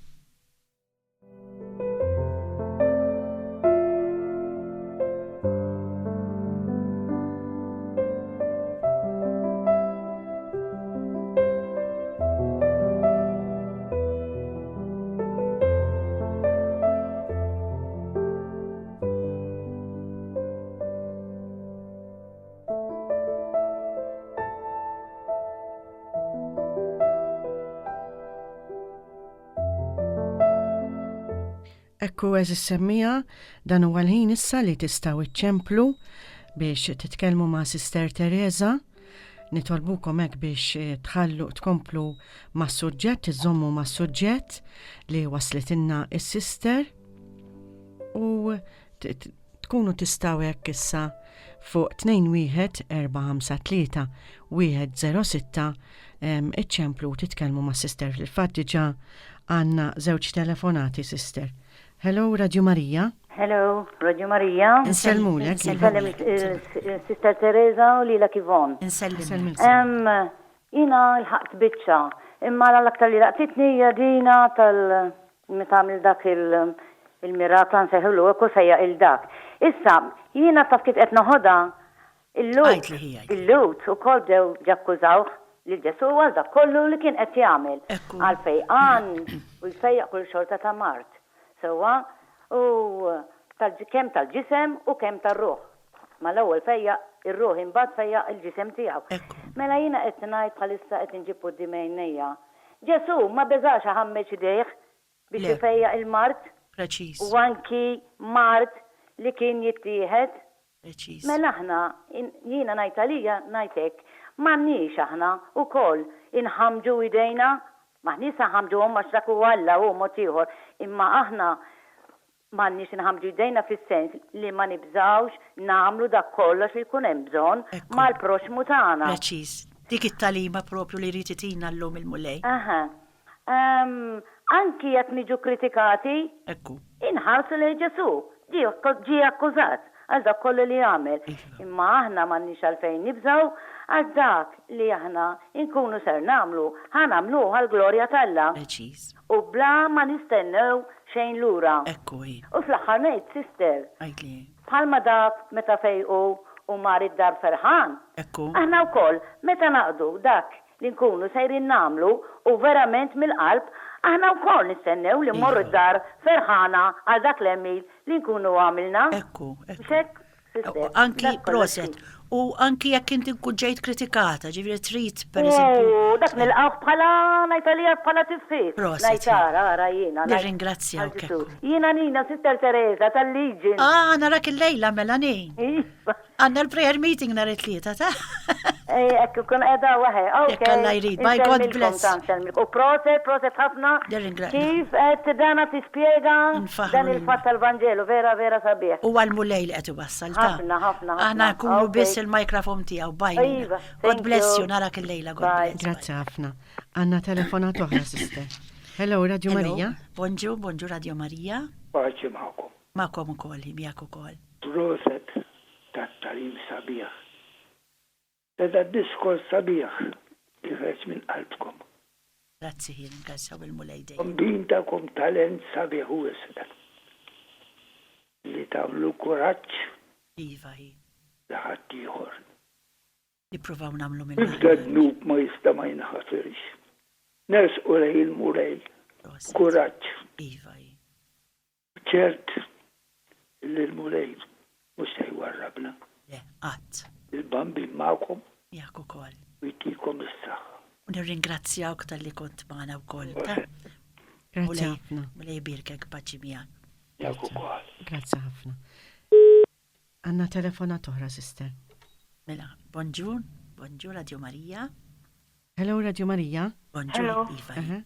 Ekku semmija dan huwa l-ħin issa li tistgħu iċċemplu biex titkellmu ma' Sister Teresa. Nitolbukom hekk biex tkomplu mas-suġġett, iżommu mas-suġġett li waslitilna is-sister u tkunu tistgħu hekk issa fuq 21453-106 iċċemplu titkellmu mas-sister. Fil-fatt diġà għandna żewġ telefonati, sister. Hello, Radio Marija. Hello, Radio Marija. Nselmulek. Nsellem Sister Teresa u Lila Kivon. Nsellim. Jina l-ħaqt bitċa, imma l-aktar li laqtitni jadina tal-mitamil dak il-mirata nseħulu, ekku sejja il-dak. Issa, jina taf kif qed noħodha il-lut u kol bdew ġakkużawh li ġesu għal dak kollu li kien qed jagħmel għal-fejqan u jsejjaq kull xorta ta' Mart. Sewa, u kemm tal-ġisem u kemm tar-ruħ. Ma l-ewwel fejja ir-ruħ imbagħad fejja il-ġisem tiegħu. Mela jiena qed ngħid bħalissa qed inġib quddiem għajnejja. Ġesu ma beżax ħammeġ idejh biex ifejja il-Mart. Preċiż. U anki Mart li kien jittieħed. Preċiż. Mela aħna jiena ngħid għalija ngħid hekk m'għandniex aħna wkoll inħamġu idejna. Maħnis ħamġuhom għax dak huwa Alla u mod ieħor, imma aħna m'għandniex inħamġu jdejna fis-sens li ma nibżawx nagħmlu dak kollox li jkun hemm bżonn mal-proxmu tagħna. Preċiż. Dik it-talima propju li rrid itina llum il-mulej. Anki jekk niġu kritikati, inħarsu lejn Ġesu, ġie akkużat għal dak kollu li jagħmel. Imma aħna m'għandniex għalfejn nibżaw għal dak li aħna nkunu ser nagħmlu, ħanamlu għall-glorja tal-Alla. Preċiż. U bla ma nistennew xejn lura. Ekku hi. U fl-aħħar ngħid, sister, Għajtli. bħalma dak meta fejqu u mar id-dar ferħan. Ekku. Aħna wkoll meta naqdu dak li nkunu sejrin nagħmlu u verament mill-qalb, aħna wkoll nistennew li mmorru id-dar ferħana għal dak l-emmil li nkunu għamilna. Ekku. Xek, sister. Anki proset. U anki jekk inti nkun ġejt kritikata, ġifieri trid pereżempju. Dak nilqgħu bħala ngħidalija bħala tifsir. Ngħidara ara jiena. Nirringrazzjawk. Jiena Nina Sister Teresa tal-Liġin. Narak il-lejla mela nin. Għandna l-prayer meeting nhar it-tlieta ta'. Ekku kun qiegħda waħe. Jekk Alla jrid. By God bless. U proset ħafna. Kif qed dana tispjega dan il-fatt tal-Vanġelu vera sabiħ. U għall-mulej li qed iwassal ta'. Ħafna. Aħna nkunu biss il-mikrofon tiegħu bajna. God bless you, narak il-lejla, God bless. Grazie ħafna. Għanna telefonat oħra, sister. Hello, Radio Marija. Bonġu, Radio Marija. Paċi ma'kom. Ma'kom ukoll, miegħek ukoll. Proset tat-talim sabiħ. Teda diskors sabiħ jħreġ minn qalbkom. Grazzi ħin, ngassaw il-mulej dej. Kombintakom talent sabiħ u isda. Li tagħmlu kuraġġ. Iva hi. Laħat ieħor. Nippruvaw nagħmlu minn il-dnub ma jista' ma jinħasirx. Nes u lej il-murej. Kuraġġ. Iva hi. ċert l-mulej mux se jwarrabna. Le, għat. Il-bambi ma'kom Jak ukoll. u jtikom is-saħħa. U nirringrazzjawk tal-li kont magħna wkoll. Grazzi ħafna. Mulej birkek paċi miegħek. Jak ukoll. Grazzi ħafna. Għanna telefonat oħra, sister. Mela, bonġur, bonġur Radio Marija. Hello, Radio Marija. Bonġur, Hello. Iva. Aha.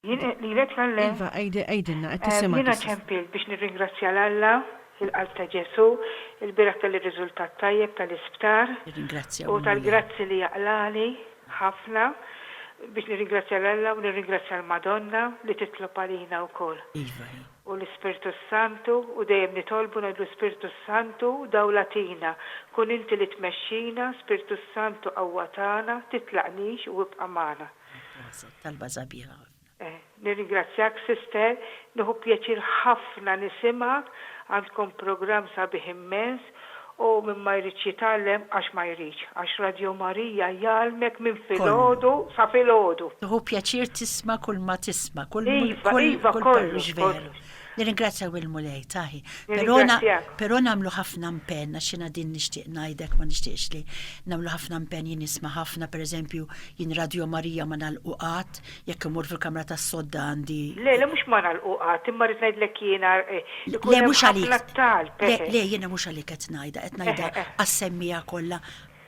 Jien li rek għallem, Iva, għajdinna, għed tisima. jina ċempil biex nirringrazzja l-Alla, il-qalb ta' Ġesu, il-birak tal-rizultat tajjeb tal-isptar, Nirringrazzjaw. u tal-grazzi li jaqlali ħafna, biex nirringrazzja l-Alla u nirringrazzja l-Madonna li titlob għalina u kol. Iva. U l-Spiritu Santu, u dejjem nitolbu ngħidu Spiritu Santu dawlatina, kun inti li tmexxina, Spiritu Santu qawwatana, titlaqnix u ibqa' magħna. Talba zabiħa. Nirringrazzjak, sister, nieħu pjaċir ħafna nisimak, għandkom programm sabiħ immens u minn ma jridx jitgħallem għax ma jridx, għax Radio Marija jgħalmek minn filgħodu sa filgħodu. Tuħu pjaċir tisma kull ma tisma, kull Iva, kollu, veru. Nirringrazzjaw il-mulej, taħi. Nirringrazzjak. Pero namlu ħafna mpen, xina din nishtiq najdek ma nishtiqx li namlu ħafna mpen jien nisma ħafna, per eżempju, jien Radio Marija ma nal-uqat, jekk imur fil-kamra tas sodda għandi. Le, mux ma nal-uqat, imma rrid ngħidlek jiena Le, mux għalik. talb. Le, jiena mux għalik qed najda, qed najda għas-semmija kollha.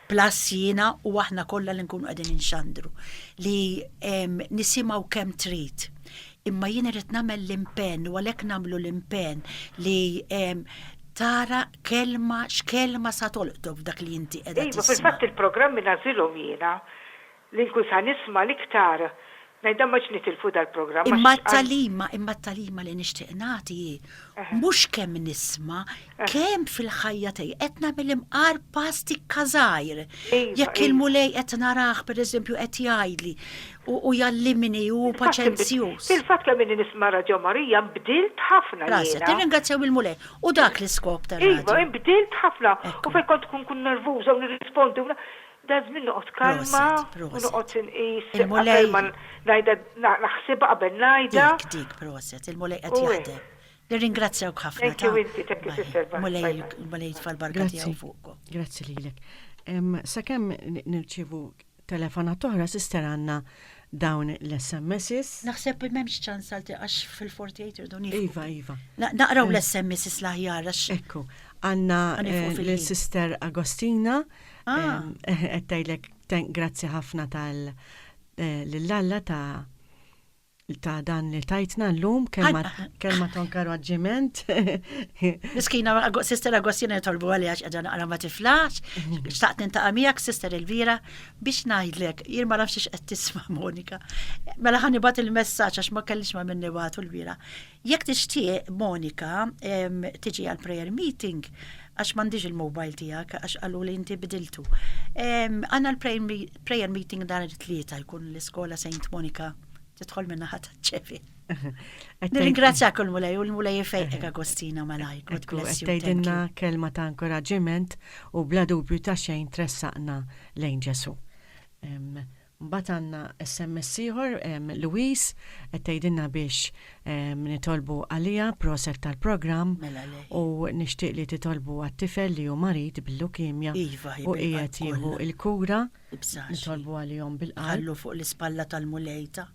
Plus jiena u aħna kollha li nkunu qegħdin inxandru li nisimgħu kemm trid. Imma jien irid nagħmel l-impenn u għalhekk nagħmlu l-impenn li tara x'kelma sa tolqtob dak li inti qiegħda Iva, tisma'. fil-fatt il-programmi nażilhom jiena li nkun sa nisma' l-iktar. Ngħidha ma nitilfu dal-programm. Imma t-talima li nixtieq nagħti mhux kemm nisma' kemm fil-ħajja tiegħi qed nagħmel imqar pasti kazajr. Jekk il-mulej qed narah pereżempju qed jgħidli u jallimni u paċenzjuż. Fil-fatt kemm inni nisma' Radio Marija nbdilt ħafna Raset, jiena. nirringrazzjaw il-mulej u dak l-iskop Iva, tar-radio. nbdilt ħafna. U fejn kont kun nervuża u nirrispondi. Da żmien noqgħod kalma u noqgħod inqis qabel ma ngħidha naħsibha qabel ngħidha. Dik, proset, il-mulej qed jaħdem. Nirringrazzjawk ħafna. Thank you, inti, thank you, sister. Mulej tfal-barka tiegħu fuqkom. Grazzi lilek. Sakemm nirċivu telefonat oħra, sister għanna dawn l-SMSs. Naħseb m'hemmx ċans għalti għax fil-48 irdu Iva, Iva. Naqraw l-SMSs l-aħjar għax. Ekku, għanna Għanifu fil-ħin. l-sister Agostina, għettajlek grazzi ħafna l-lalla ta' dan li tajtna l-lum, kelma tonkaroġġiment. Miskina, sister Agostina jitolbu għalli għax għadna għara ma tiflax, xtaqt nintaqa miegħek sister Elvira biex ngħidlek, jien ma nafx qed tisma' Monika. Mela ħani bat il-messaġġ għax ma kellix ma minni batu l-bira. Jekk tixtieq Monika tiġi għal prayer meeting, għax mandiġ il-mobile tijak, għax għallu li inti bidiltu. Għanna l-prayer meeting dan it-tlieta jkun l-iskola Saint Monica, titħol minna ħat ċefi. Nirringrazzjak il-mulej u l-mulej jifejqek Agostina malajk. Għettajdinna kelma ta' inkoraġġiment u bla dubju ta' xejn tressaqna lejn Ġesu. Mbagħad għandna SMS ieħor, Luis, qed tgħidilna biex nitolbu għalija proset tal-programm u nixtieq li titolbu għat-tifel li hu marid bil-lukemja u qiegħed jieħu il-kura. Nitolbu għalihom bil-qalb. Ħallu fuq l-ispalla tal-mulejta.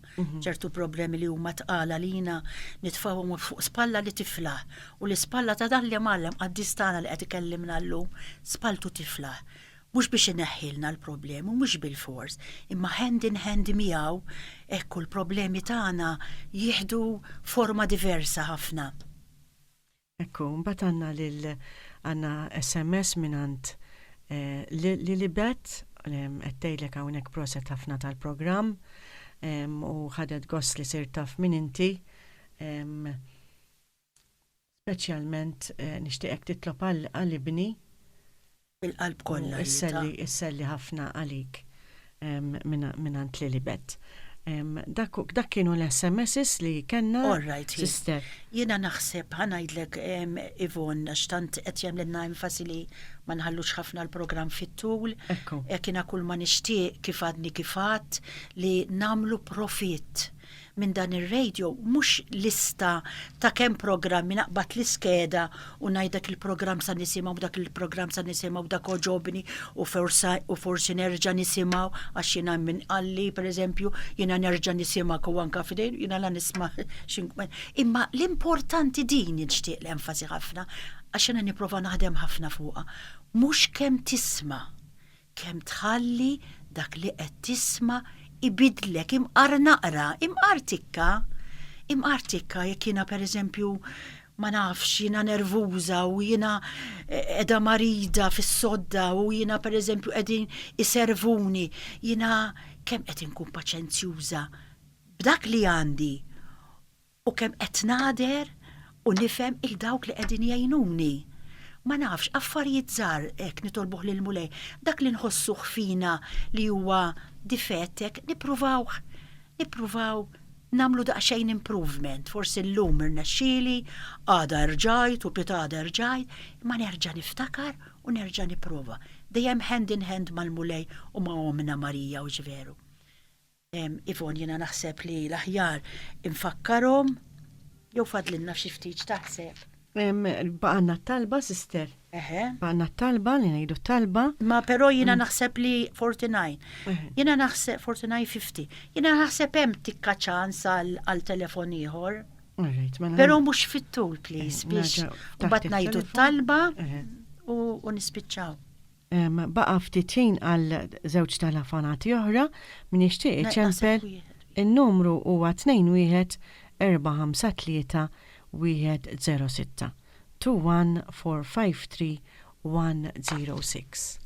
ċertu problemi li huma tqala lina nitfawhom fuq spalla li tiflaħ u l-ispalla ta' dan li mallem għad-distana li qed ikellimna llum spaltu tiflaħ. Mux biex ineħħilna l-problemi, mux bil-fors, imma hand in hand miegħu ekku l-problemi tagħna jieħdu forma diversa ħafna. Ekku, mbagħad għandna SMS minant Lilibet, qed tgħidlek hawnhekk proset ħafna tal-programm u ħadet gost li sir taf minn inti. Speċjalment nixtieqek titlob għall-ibni. Bil-qalb kollha. Isselli ħafna għalik minant Lilibet. Dak kienu l-SMSs li kenna. Sister. Jiena naħseb ħanajdlek Ivon għax tant qed jagħmlilna enfasi li ma nħallux ħafna l-programm fit-tul. Kiena kull ma nixtieq kif għadni kifat li namlu profitt minn dan ir-radio mhux lista ta' kemm programmi naqbad l-iskeda u ngħidlek il-programm sa nisimgħu dak il-programm sa nisimgħu dak oġobni u forsi nerġa' nisimgħu għax jiena minn qalli pereżempju jiena nerġa' nisimgħek u anke f'dejn jiena la nisma' imma l-importanti din nixtieq l-enfasi ħafna għax jiena nipprova naħdem ħafna fuqha. Mhux kemm tisma' kemm tħalli dak li qed tisma' ibidlek imqar naqra, imqar jekk jiena pereżempju ma nafx jiena nervuża u jiena qiegħda marida fis-sodda u jiena pereżempju qegħdin iservuni, jiena kemm qed inkun paċenzjuża b'dak li għandi u kemm qed ngħader u nifhem il dawk li qegħdin jgħinuni. Ma nafx, affarijiet żgħar hekk nitolbuh lil mulej, dak li nħossuh fina li huwa difettek, nippruvaw namlu daqsxejn improvement. Forsi llum irnexxieli, għada rġajt u pitada rġajt, ma nerġa' niftakar u nerġa' nipprova. Dejjem hand in hand mal-mulej u ma' Omna Marija u ġveru. Ivon jiena naħseb li l-aħjar infakkarhom jew fadlilna f'xi ftit taħseb. Baqanna talba, sister. Baqanna talba, li ngħidu talba. Ma però jiena naħseb li 49. Jiena naħseb 49-50. Jiena naħseb hemm tikka ċans għal telefon ieħor. Però mhux fit-tul, please, biex mbagħad ngħidu talba u nispiċċaw. Baqa' ftitin għal żewġ telefonati oħra min jixtieq iċempel in-numru huwa 21 453 106 21453 106.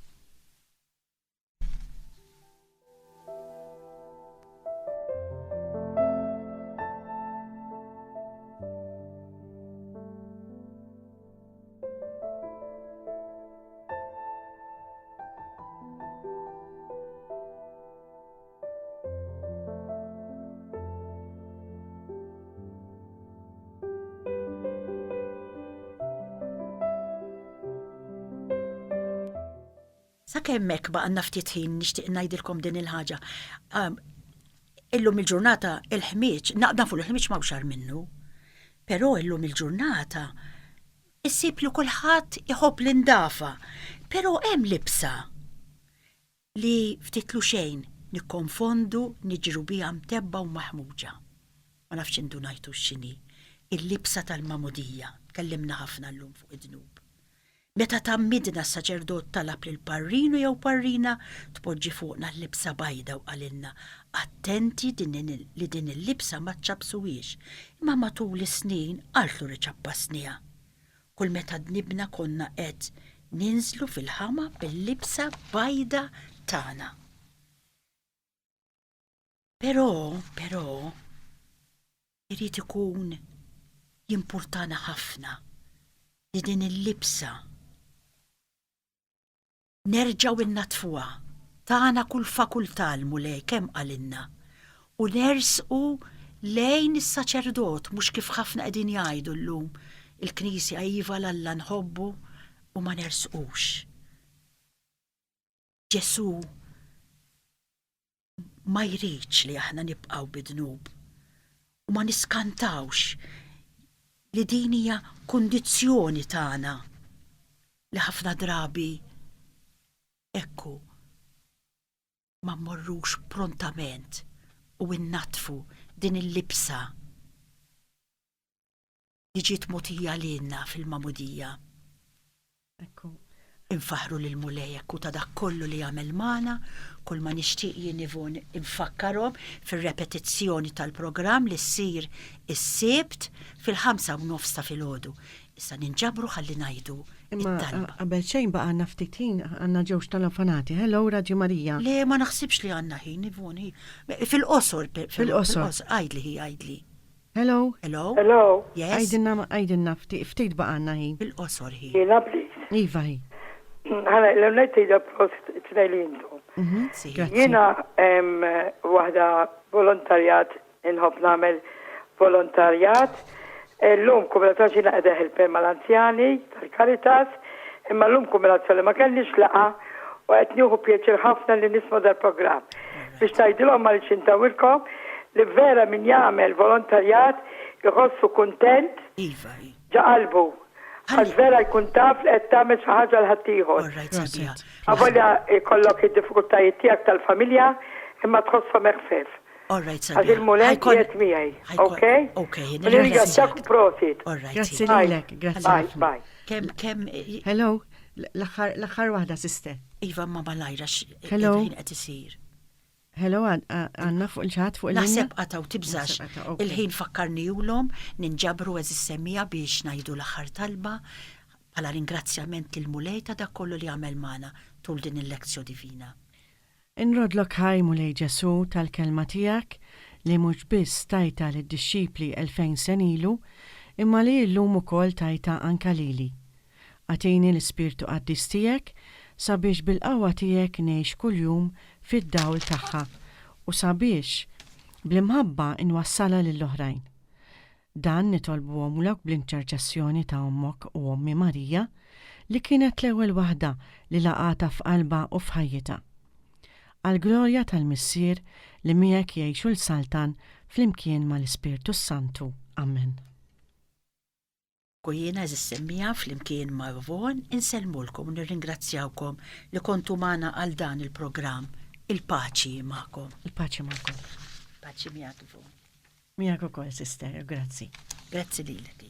Sakemm hekk baqgħna ftit ħin nixtieq ngħidilkom din il-ħaġa. Illum il-ġurnata il-ħmieġ, naqdan fuq il-ħmieġ ma xar minnu. Però illum il-ġurnata issib li kulħadd iħobb l-indafa. Però hemm libsa li ftitlu xejn nikkonfondu niġru biha mtebba u maħmuġa. Ma nafx indunajtu x'inhi. Il-libsa tal-mamudija. Tkellimna ħafna llum fuq id-dnub. Meta tammidna s-saċerdot talab lil parrinu jew parrina tpoġġi fuqna l-libsa bajda u qalilna attenti li din il-libsa ma tċabsuwiex, imma matul is-snin qaltlu riċabbasnija. Kull meta dnibna konna qed ninżlu fil-ħama bil-libsa bajda tagħna. Però irid ikun jimpurtana ħafna li din il-libsa nerġaw innatfuha, tagħna kull fakultà l-mulej kemm qalilna u nersqu lejn is-saċerdot mhux kif ħafna qegħdin jgħidu llum il-Knisja iva l-Alla nħobbu u ma nersqux. Ġesu ma jridx li aħna nibqgħu bidnub u ma niskantawx li din hija kundizzjoni tagħna li ħafna drabi ekku ma mmorrux prontament u innatfu din il-libsa li ġiet mogħtija lilna fil-mamudija. Infaħru lil mulejek u ta' dak kollu li jagħmel magħna, kull ma nixtieq jien Ivon infakkarhom fir-repetizzjoni tal-programm li ssir is-Sibt fil-5:30 ta' filgħodu. Issa ninġabru ħalli ngħidu it-talba. Qabel xejn baqa' għandna ftit ħin għandna ġewx telefonati. Hello, Radio Marija. Le ma naħsibx li għandna ħin Ivon. Fil-qosor. Għajdli. Hello. Yes. Għajdilna ftit baqa' għandna ħin. Fil-qosor hi. Jena please. Iva hi. Ħana l-għamnet tejda prost t-nejlintu. Jena wahda volontarjat, inħob namel volontarjat. L-lum kumulazzjoni għedha ħilpem mal-anzjani tal-Karitas, imma l-lum kumulazzjoni ma kellix laqa u qed nieħu pjaċir ħafna li nisma' dal-programm. Biex tgħidilhom ma li xintawilkom li vera min jagħmel volontarjat iħossu kuntent Iva. ġaqalbu. Għax vera jkun taf li qed tagħmel xi ħaġa l ħaddieħor. All right, sabiħa. Avolja jkollok id-diffikultajiet tiegħek tal-familja imma tħosshom ħfef. All right, Għax sabiħa. il-mulet jiet miegħi. Okay? Okay. Nirringrazzjak prosit. All right. Grazzi Bye. lilek, grazzi Bye, ħafna. bye. Kem, Hello, l-aħħar waħda sister. Iva ma malajra Hello. il-ħin qed isir. Hello, għanna fuq il-ċat fuq il-linja? Naħseb qataw tibżax. Naħseb qataw, okay. Il-ħin fakkarni julom ninġabru eżis semmija biex najdu l-aħħar talba għala ringrazzjament il-mulejta da kollu li għamel mana tul din il-lezzjo divina. Inrodlok ħajmu lej Ġesu tal-kelma tijak li mhux biss tajta lid disċipli 2000 senilu imma li llum ukoll tajta anka lili. Għatini l-Ispirtu Qaddis tiegħek sabiex bil-qawwa tiegħek ngħix kuljum fid-dawl tagħha u sabiex bl-imħabba inwassala lill-oħrajn. Dan nitolbuhom lok bl-interċessjoni ta' ommok u ommi Marija li kienet l-ewwel waħda li laqata f'qalba u f'ħajjita. Għal-glorja tal-Missier li miegħek jgħixu l-Saltan flimkien mal-Ispirtu Santu. Amen. Kujjena eżis semmija flimkien ma' Von inselmulkom u nirringrazzjawkom li kontu mana għal dan il-programm. Il-paċi ma'kom. Il-paċi ma'kom. Paċi miegħek Von. Miegħek ukoll, sister, grazzi. Grazzi lilek.